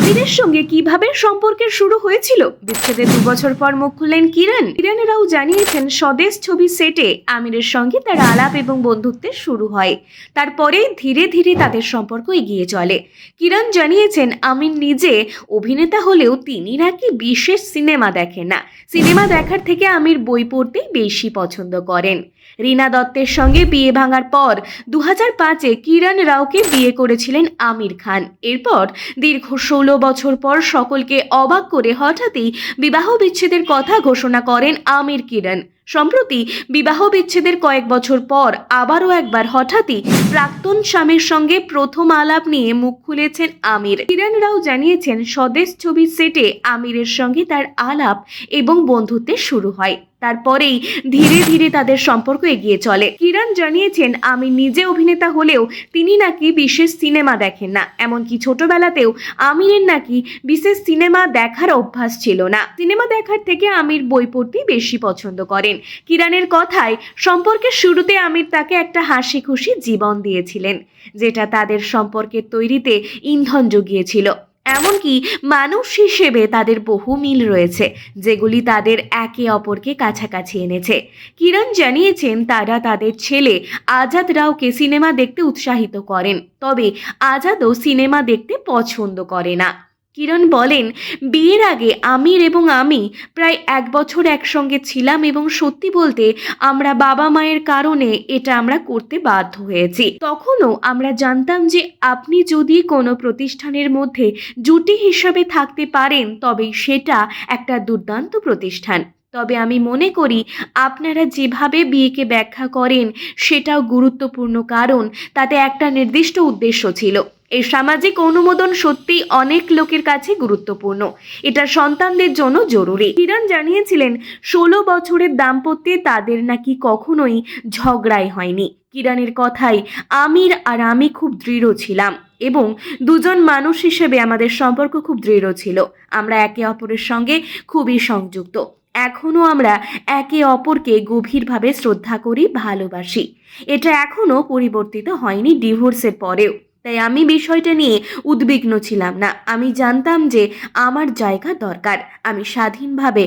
আমিরের সঙ্গে কিভাবে সম্পর্কের শুরু হয়েছিল? বিচ্ছেদের 2 বছর পর মুখ খুললেন কিরণ। কিরণেরাও জানিয়েছেন স্বদেশ ছবি সেটে আমিরের সঙ্গে তার আলাপ এবং বন্ধুত্বের শুরু হয়। তারপরে ধীরে ধীরে তাদের সম্পর্ক এগিয়ে চলে। কিরণ জানিয়েছেন আমির নিজে অভিনেতা হলেও তিনি নাকি বিশেষ সিনেমা দেখেন না। সিনেমা দেখার থেকে আমির বই পড়তেই বেশি পছন্দ করেন। রীনা দত্তের সঙ্গে বিয়ে ভাঙার পর 2005-এ কিরণ রাওকে বিয়ে করেছিলেন আমির খান। এরপর দীর্ঘ 16 বছর পর সকলকে অবাক করে হঠাৎই বিবাহ বিচ্ছেদের কথা ঘোষণা করেন আমির কিরণ। সম্প্রতি বিবাহ বিচ্ছেদের কয়েক বছর পর আবারও একবার হঠাৎই প্রাক্তন স্বামীর সঙ্গে প্রথম আলাপ নিয়ে মুখ খুলেছেন আমির। কিরণ রাও জানিয়েছেন স্বদেশ ছবি সেটে আমিরের সঙ্গে তার আলাপ এবং বন্ধুত্বের শুরু হয়। তারপরেই ধীরে ধীরে তাদের সম্পর্ক এগিয়ে চলে। কিরণ জানিয়েছেন আমির নিজে অভিনেতা হলেও তিনি নাকি বিশেষ সিনেমা দেখেন না। এমনকি ছোটবেলাতেও আমিরের নাকি বিশেষ সিনেমা দেখার অভ্যাস ছিল না। সিনেমা দেখার থেকে আমির বই পড়তেই বেশি পছন্দ করেন। কিরণের কথায় সম্পর্কের শুরুতে আমির তাকে একটা হাসি খুশি জীবন দিয়েছিলেন, যেটা তাদের সম্পর্কের তৈরিতে ইন্ধন জুগিয়েছিল। এমনকি মানুষ হিসেবে তাদের বহু মিল রয়েছে, যেগুলি তাদের একে অপরকে কাছাকাছি এনেছে। কিরণ জানিয়েছেন তারা তাদের ছেলে আজাদ রাওকে সিনেমা দেখতে উৎসাহিত করেন, তবে আজাদও সিনেমা দেখতে পছন্দ করে না। কিরণ বলেন, বিয়ের আগে আমির এবং আমি প্রায় 1 বছর একসঙ্গে ছিলাম এবং সত্যি বলতে আমরা বাবা মায়ের কারণে এটা আমরা করতে বাধ্য হয়েছি। তখনও আমরা জানতাম যে আপনি যদি কোনো প্রতিষ্ঠানের মধ্যে জুটি হিসাবে থাকতে পারেন তবে সেটা একটা দুর্দান্ত প্রতিষ্ঠান। তবে আমি মনে করি আপনারা যেভাবে বিয়েকে ব্যাখ্যা করেন সেটাও গুরুত্বপূর্ণ, কারণ তাতে একটা নির্দিষ্ট উদ্দেশ্য ছিল। এই সামাজিক অনুমোদন সত্যিই অনেক লোকের কাছে গুরুত্বপূর্ণ, এটা সন্তানদের জন্য জরুরি। কিরণ জানিয়েছিলেন 16 বছরের দাম্পত্যে তাদের নাকি কখনোই ঝগড়াই হয়নি। কিরণের কথাই আমির আর আমি খুব দৃঢ় ছিলাম এবং দুজন মানুষ হিসেবে আমাদের সম্পর্ক খুব দৃঢ় ছিল। আমরা একে অপরের সঙ্গে খুবই সংযুক্ত। এখনও আমরা একে অপরকে গভীরভাবে শ্রদ্ধা করি, ভালোবাসি। এটা এখনও পরিবর্তিত হয়নি ডিভোর্সের পরেও। তাই আমি বিষয়টা নিয়ে উদ্বিগ্ন ছিলাম না। আমি জানতাম যে আমার জায়গা দরকার। আমি স্বাধীনভাবে